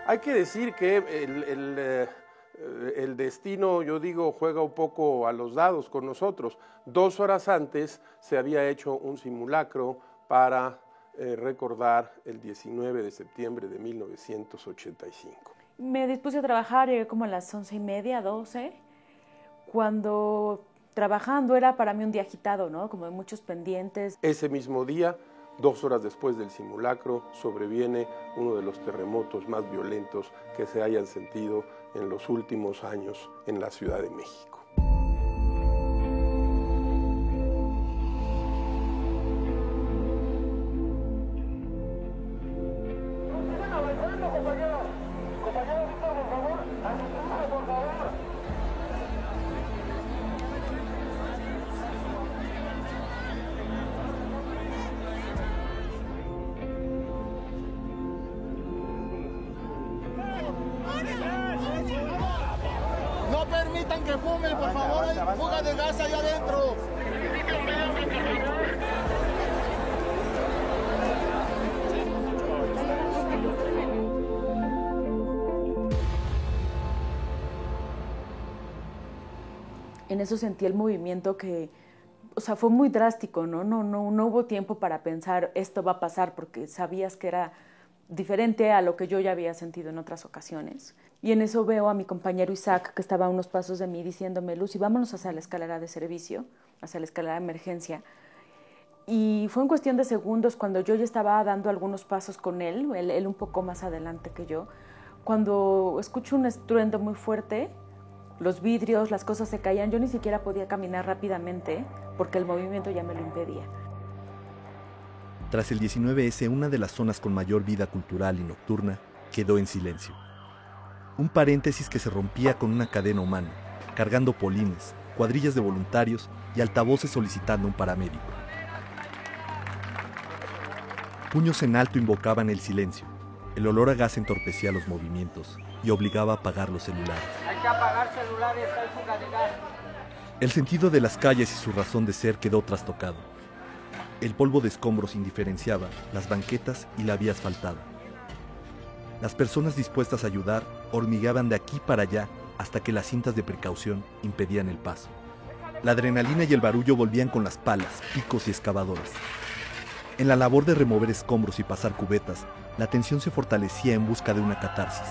Hay que decir que el destino, yo digo, juega un poco a los dados con nosotros. 2 horas antes se había hecho un simulacro para recordar el 19 de septiembre de 1985. Me dispuse a trabajar, llegué como a las 11:30, 12. Cuando trabajando era para mí un día agitado, ¿no? Como de muchos pendientes. Ese mismo día, 2 horas después del simulacro, sobreviene uno de los terremotos más violentos que se hayan sentido en los últimos años en la Ciudad de México. No permitan que fumen, por favor, hay fuga de gas allá adentro. En eso sentí el movimiento que, o sea, fue muy drástico, ¿no? No hubo tiempo para pensar esto va a pasar porque sabías que era diferente a lo que yo ya había sentido en otras ocasiones. Y en eso veo a mi compañero Isaac, que estaba a unos pasos de mí, diciéndome, Lucy, vámonos hacia la escalera de servicio, hacia la escalera de emergencia. Y fue en cuestión de segundos cuando yo ya estaba dando algunos pasos con él un poco más adelante que yo, cuando escucho un estruendo muy fuerte, los vidrios, las cosas se caían, yo ni siquiera podía caminar rápidamente porque el movimiento ya me lo impedía. Tras el 19S, una de las zonas con mayor vida cultural y nocturna quedó en silencio. Un paréntesis que se rompía con una cadena humana, cargando polines, cuadrillas de voluntarios y altavoces solicitando un paramédico. Puños en alto invocaban el silencio. El olor a gas entorpecía los movimientos y obligaba a apagar los celulares. Hay que apagar celulares, hay fuga de gas. El sentido de las calles y su razón de ser quedó trastocado. El polvo de escombros indiferenciaba las banquetas y la vía asfaltada. Las personas dispuestas a ayudar hormigueaban de aquí para allá hasta que las cintas de precaución impedían el paso. La adrenalina y el barullo volvían con las palas, picos y excavadoras. En la labor de remover escombros y pasar cubetas, la tensión se fortalecía en busca de una catarsis.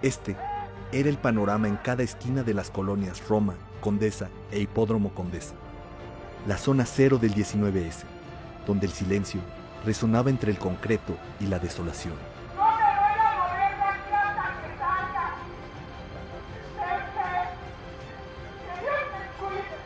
Este era el panorama en cada esquina de las colonias Roma, Condesa e Hipódromo Condesa. La zona cero del 19S, donde el silencio resonaba entre el concreto y la desolación. ¡No me voy a mover de aquí hasta que salga! ¡Que Dios me cuide!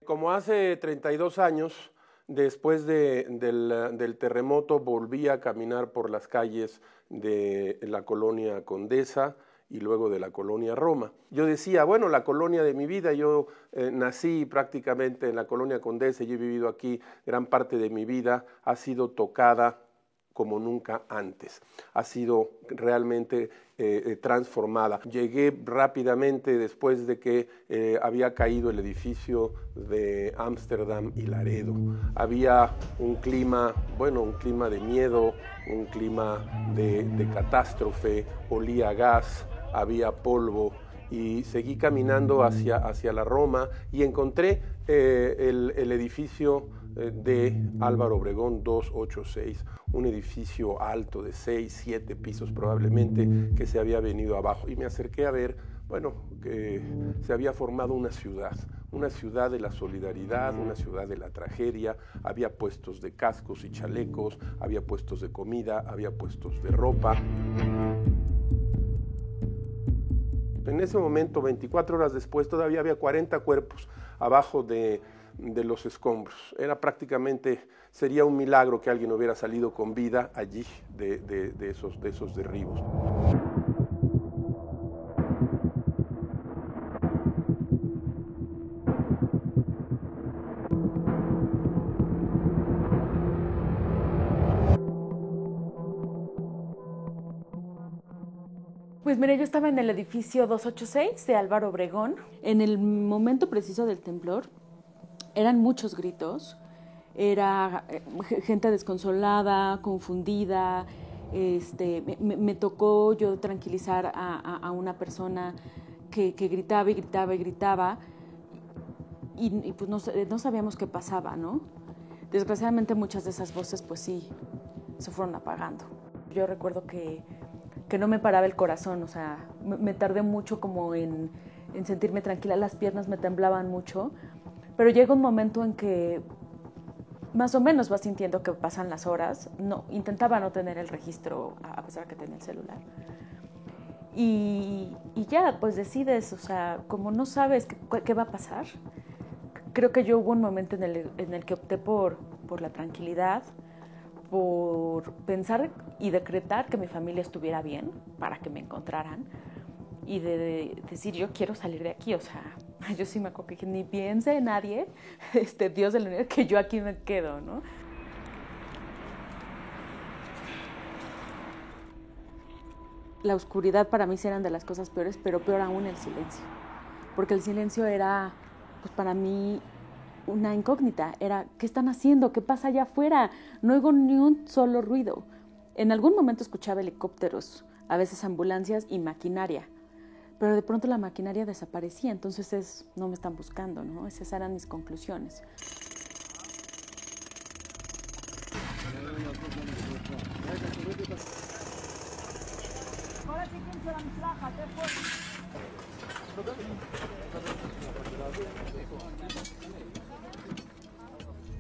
Como hace 32 años, después del terremoto, volví a caminar por las calles de la colonia Condesa y luego de la colonia Roma. Yo decía, bueno, la colonia de mi vida, yo nací prácticamente en la colonia Condesa y he vivido aquí gran parte de mi vida, ha sido tocada como nunca antes, ha sido realmente transformada. Llegué rápidamente después de que había caído el edificio de Ámsterdam y Laredo. Había un clima, bueno, un clima de miedo, un clima de catástrofe, olía a gas, había polvo, y seguí caminando hacia la Roma y encontré el edificio de Álvaro Obregón 286, un edificio alto de 6, 7 pisos probablemente, que se había venido abajo, y me acerqué a ver, bueno, que se había formado una ciudad de la solidaridad, una ciudad de la tragedia. Había puestos de cascos y chalecos, había puestos de comida, había puestos de ropa. En ese momento, 24 horas después, todavía había 40 cuerpos abajo de los escombros. Era prácticamente, sería un milagro que alguien hubiera salido con vida allí de esos derribos. Pues mira, yo estaba en el edificio 286 de Álvaro Obregón. En el momento preciso del temblor eran muchos gritos. era gente desconsolada, confundida. Me tocó yo tranquilizar a una persona que gritaba y gritaba y gritaba y pues no sabíamos qué pasaba, ¿no? Desgraciadamente muchas de esas voces pues sí se fueron apagando. Yo recuerdo que no me paraba el corazón, o sea, me tardé mucho como en sentirme tranquila, las piernas me temblaban mucho, pero llega un momento en que más o menos vas sintiendo que pasan las horas. No, intentaba no tener el registro a pesar que tenía el celular. Y ya, pues decides, o sea, como no sabes qué va a pasar. Creo que yo hubo un momento en el que opté por la tranquilidad, por pensar y decretar que mi familia estuviera bien para que me encontraran y de decir, yo quiero salir de aquí, o sea, yo sí me acuerdo que ni piense nadie, Dios del universo, que yo aquí me quedo, ¿no? La oscuridad para mí sí eran de las cosas peores, pero peor aún el silencio, porque el silencio era, pues para mí, una incógnita. Era, ¿qué están haciendo? ¿Qué pasa allá afuera? No oigo ni un solo ruido. En algún momento escuchaba helicópteros, a veces ambulancias y maquinaria, pero de pronto la maquinaria desaparecía, entonces no me están buscando, ¿no? Esas eran mis conclusiones.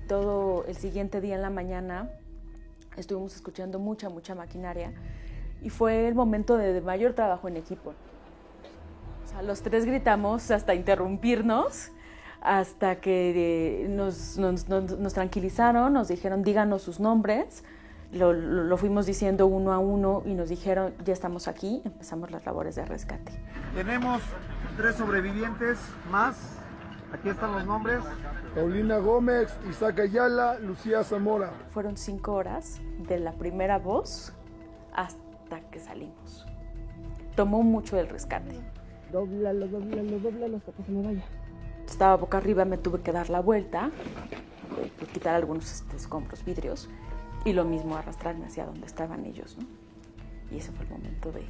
Todo el siguiente día en la mañana estuvimos escuchando mucha maquinaria y fue el momento de mayor trabajo en equipo. O sea, los tres gritamos hasta interrumpirnos, hasta que nos tranquilizaron, nos dijeron díganos sus nombres, lo fuimos diciendo uno a uno y nos dijeron ya estamos aquí, empezamos las labores de rescate. Tenemos 3 sobrevivientes más, aquí están los nombres. Paulina Gómez, Isaac Ayala, Lucía Zamora. Fueron 5 horas de la primera voz hasta que salimos. Tomó mucho el rescate. Dóblalo hasta que se me vaya. Estaba boca arriba, me tuve que dar la vuelta, quitar algunos escombros, vidrios, y lo mismo arrastrarme hacia donde estaban ellos, ¿no? Y ese fue el momento de,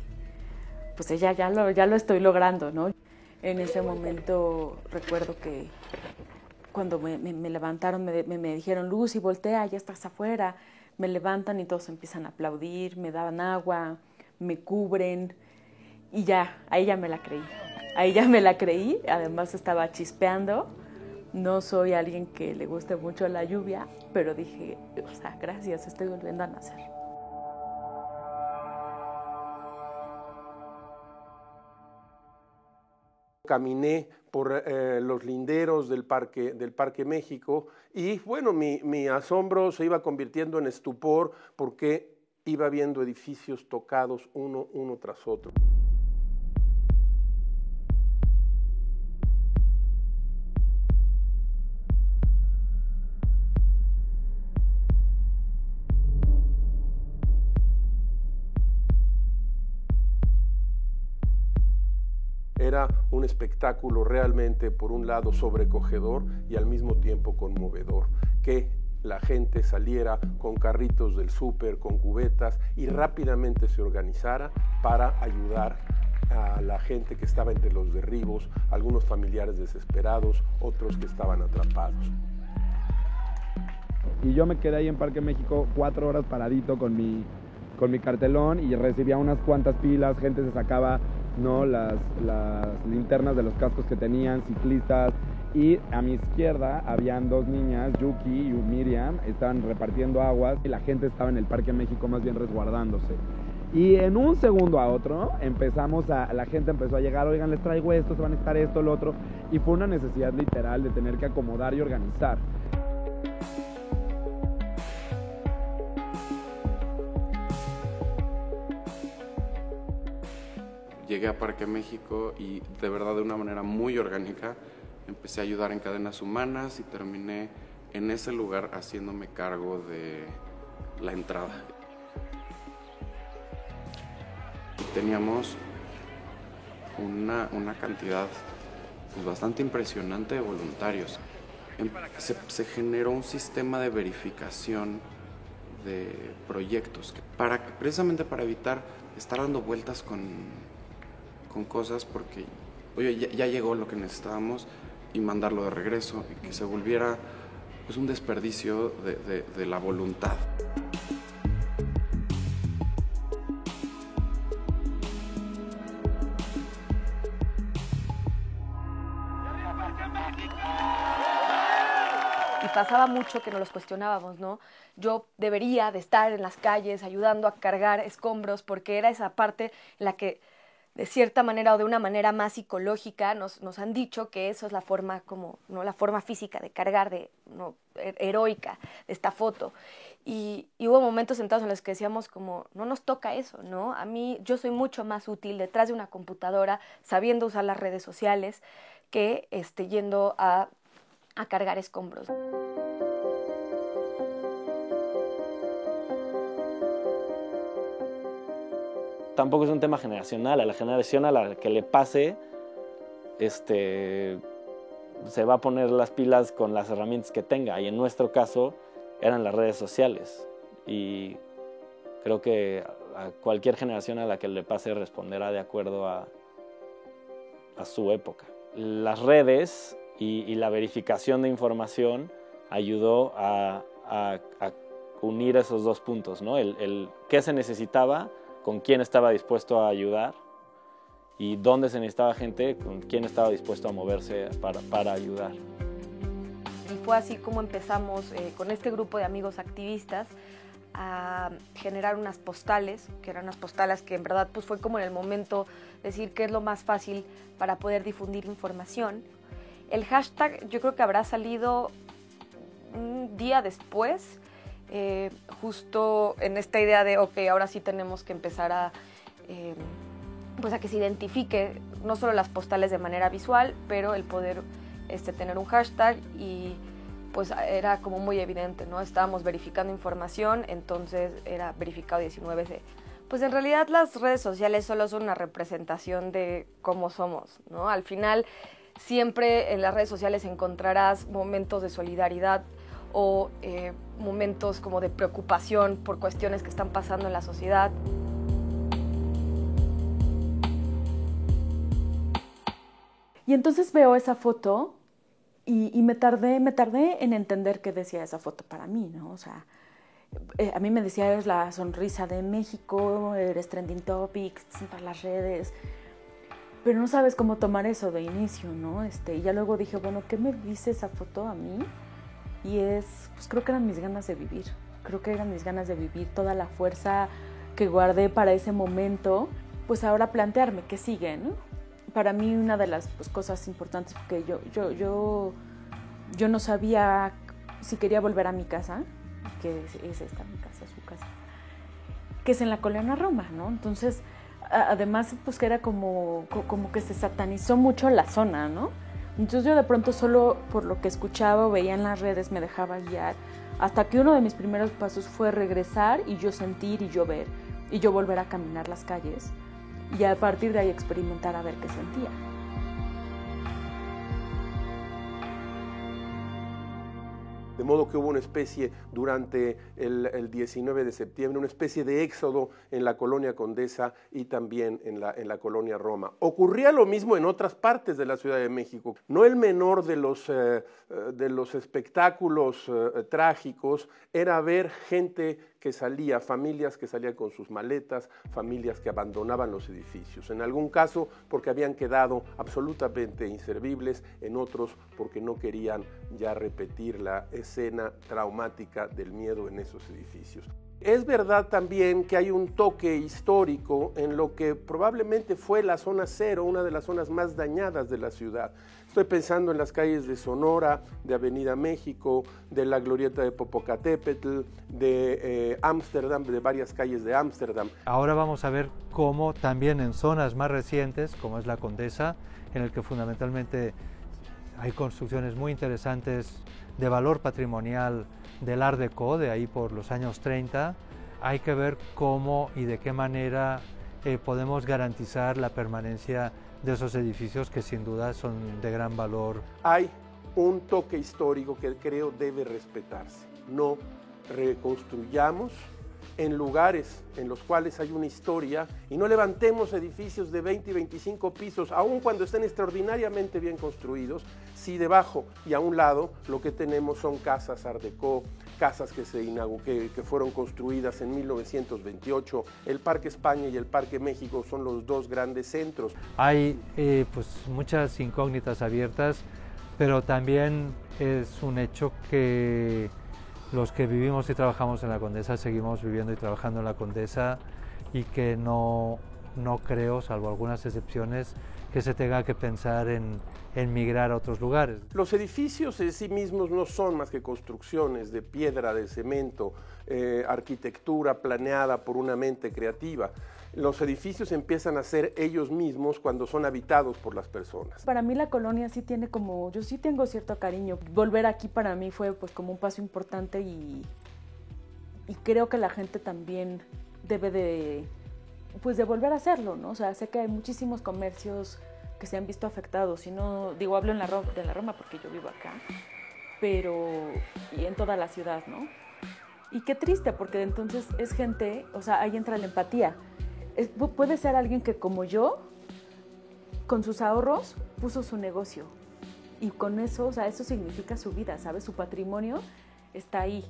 pues ya lo estoy logrando, ¿no? En ese momento recuerdo que cuando me levantaron, me dijeron, Lucy, voltea, ya estás afuera. Me levantan y todos empiezan a aplaudir, me daban agua, me cubren. Y ya, ahí ya me la creí. Ahí ya me la creí, además estaba chispeando. No soy alguien que le guste mucho la lluvia, pero dije, o sea, gracias, estoy volviendo a nacer. Caminé por los linderos del Parque México y bueno, mi asombro se iba convirtiendo en estupor porque iba viendo edificios tocados uno tras otro. Era un espectáculo realmente, por un lado, sobrecogedor y al mismo tiempo conmovedor, que la gente saliera con carritos del súper, con cubetas y rápidamente se organizara para ayudar a la gente que estaba entre los derribos, algunos familiares desesperados, otros que estaban atrapados. Y yo me quedé ahí en Parque México 4 horas paradito con mi cartelón y recibía unas cuantas pilas, gente se sacaba, ¿no?, las linternas de los cascos que tenían, ciclistas, y a mi izquierda habían 2 niñas, Yuki y Miriam, estaban repartiendo aguas y la gente estaba en el Parque México más bien resguardándose. Y en un segundo a otro la gente empezó a llegar, oigan, les traigo esto, se van a estar esto, lo otro, y fue una necesidad literal de tener que acomodar y organizar. Llegué a Parque México y de verdad de una manera muy orgánica empecé a ayudar en cadenas humanas y terminé en ese lugar haciéndome cargo de la entrada. Teníamos una cantidad pues, bastante impresionante de voluntarios. se generó un sistema de verificación de proyectos, precisamente para evitar estar dando vueltas con cosas, porque oye, ya llegó lo que necesitábamos, y mandarlo de regreso, y que se volviera pues un desperdicio de la voluntad. Y pasaba mucho que nos los cuestionábamos, ¿no? Yo debería de estar en las calles ayudando a cargar escombros, porque era esa parte en la que, de cierta manera o de una manera más psicológica, nos han dicho que eso es la forma como, ¿no? La forma física de cargar, ¿no? Heroica de esta foto. Y hubo momentos sentados en los que decíamos como, no nos toca eso, ¿no? A mí, yo soy mucho más útil detrás de una computadora, sabiendo usar las redes sociales, que yendo a cargar escombros. Tampoco es un tema generacional. A la generación a la que le pase, se va a poner las pilas con las herramientas que tenga. Y en nuestro caso eran las redes sociales. Y creo que a cualquier generación a la que le pase responderá de acuerdo a su época. Las redes y la verificación de información ayudó a unir esos dos puntos, ¿no? El qué se necesitaba, con quién estaba dispuesto a ayudar, y dónde se necesitaba gente, con quién estaba dispuesto a moverse para ayudar. Y fue así como empezamos con este grupo de amigos activistas a generar unas postales, que eran unas postales que en verdad pues fue como en el momento decir qué es lo más fácil para poder difundir información. El hashtag yo creo que habrá salido un día después, justo en esta idea de, ok, ahora sí tenemos que empezar a que se identifique no solo las postales de manera visual, pero el poder tener un hashtag, y pues era como muy evidente, ¿no? Estábamos verificando información, entonces era verificado 19C. Pues en realidad las redes sociales solo son una representación de cómo somos, ¿no? Al final siempre en las redes sociales encontrarás momentos de solidaridad o momentos como de preocupación por cuestiones que están pasando en la sociedad. Y entonces veo esa foto y me tardé en entender qué decía esa foto para mí, ¿no? O sea, a mí me decía, eres la sonrisa de México, eres trending topic, estás en todas las redes, pero no sabes cómo tomar eso de inicio, ¿no? Y ya luego dije, bueno, ¿qué me dice esa foto a mí? Y pues creo que eran mis ganas de vivir. Creo que eran mis ganas de vivir, toda la fuerza que guardé para ese momento, pues ahora plantearme qué sigue, ¿no? Para mí una de las cosas importantes, que yo no sabía si quería volver a mi casa, que es esta mi casa, su casa, que es en la Colonia Roma, ¿no? Entonces, además, pues que era como que se satanizó mucho la zona, ¿no? Entonces yo de pronto solo por lo que escuchaba o veía en las redes me dejaba guiar, hasta que uno de mis primeros pasos fue regresar y yo sentir y yo ver, y yo volver a caminar las calles, y a partir de ahí experimentar a ver qué sentía. De modo que hubo una especie, durante el 19 de septiembre, una especie de éxodo en la Colonia Condesa y también en la Colonia Roma. Ocurría lo mismo en otras partes de la Ciudad de México. No el menor de los espectáculos trágicos era ver gente que salía, familias que salían con sus maletas, familias que abandonaban los edificios. En algún caso porque habían quedado absolutamente inservibles, en otros porque no querían ya repetir la escena traumática del miedo en esos edificios. Es verdad también que hay un toque histórico en lo que probablemente fue la zona cero, una de las zonas más dañadas de la ciudad. Estoy pensando en las calles de Sonora, de Avenida México, de la Glorieta de Popocatépetl, de Ámsterdam, de varias calles de Ámsterdam. Ahora vamos a ver cómo también en zonas más recientes, como es la Condesa, en el que fundamentalmente hay construcciones muy interesantes de valor patrimonial del Art Deco, de ahí por los años 30, hay que ver cómo y de qué manera podemos garantizar la permanencia de esos edificios que sin duda son de gran valor. Hay un toque histórico que creo debe respetarse. No reconstruyamos en lugares en los cuales hay una historia y no levantemos edificios de 20 y 25 pisos, aun cuando estén extraordinariamente bien construidos, si debajo y a un lado lo que tenemos son casas Art Deco, casas que fueron construidas en 1928. El Parque España y el Parque México son los dos grandes centros. Hay pues muchas incógnitas abiertas, pero también es un hecho que los que vivimos y trabajamos en la Condesa seguimos viviendo y trabajando en la Condesa y que no creo, salvo algunas excepciones, que se tenga que pensar en migrar a otros lugares. Los edificios en sí mismos no son más que construcciones de piedra, de cemento, arquitectura planeada por una mente creativa. Los edificios empiezan a ser ellos mismos cuando son habitados por las personas. Para mí la colonia sí tiene yo sí tengo cierto cariño. Volver aquí para mí fue pues como un paso importante y creo que la gente también debe de volver a hacerlo, ¿no? O sea, sé que hay muchísimos comercios que se han visto afectados, y no, digo, hablo de la Roma porque yo vivo acá, y en toda la ciudad, ¿no? Y qué triste, porque entonces es gente, o sea, ahí entra la empatía. Puede ser alguien que como yo, con sus ahorros, puso su negocio. Y con eso, o sea, eso significa su vida, ¿sabes? Su patrimonio está ahí.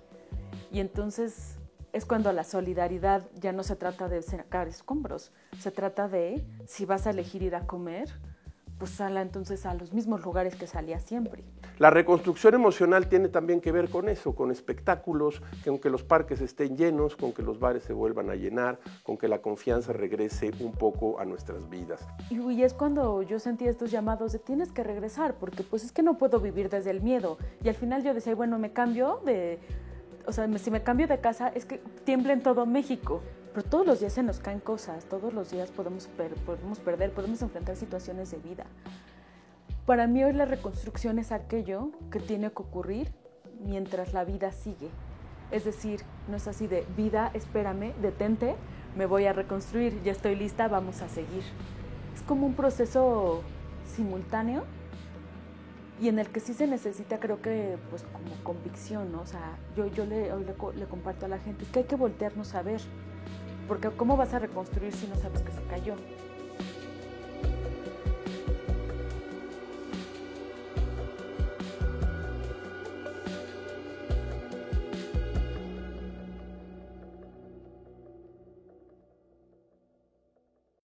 Y entonces es cuando la solidaridad ya no se trata de sacar escombros. Se trata de, si vas a elegir ir a comer, pues sala entonces a los mismos lugares que salía siempre. La reconstrucción emocional tiene también que ver con eso, con espectáculos, que aunque los parques estén llenos, con que los bares se vuelvan a llenar, con que la confianza regrese un poco a nuestras vidas. Y es cuando yo sentí estos llamados de tienes que regresar, porque pues es que no puedo vivir desde el miedo. Y al final yo decía, bueno, si me cambio de casa es que tiembla en todo México. Pero todos los días se nos caen cosas, todos los días podemos perder, podemos enfrentar situaciones de vida. Para mí hoy la reconstrucción es aquello que tiene que ocurrir mientras la vida sigue. Es decir, no es así de vida, espérame, detente, me voy a reconstruir, ya estoy lista, vamos a seguir. Es como un proceso simultáneo y en el que sí se necesita, creo que, pues como convicción, ¿no? O sea, hoy le comparto a la gente, es que hay que voltearnos a ver. Porque ¿cómo vas a reconstruir si no sabes que se cayó?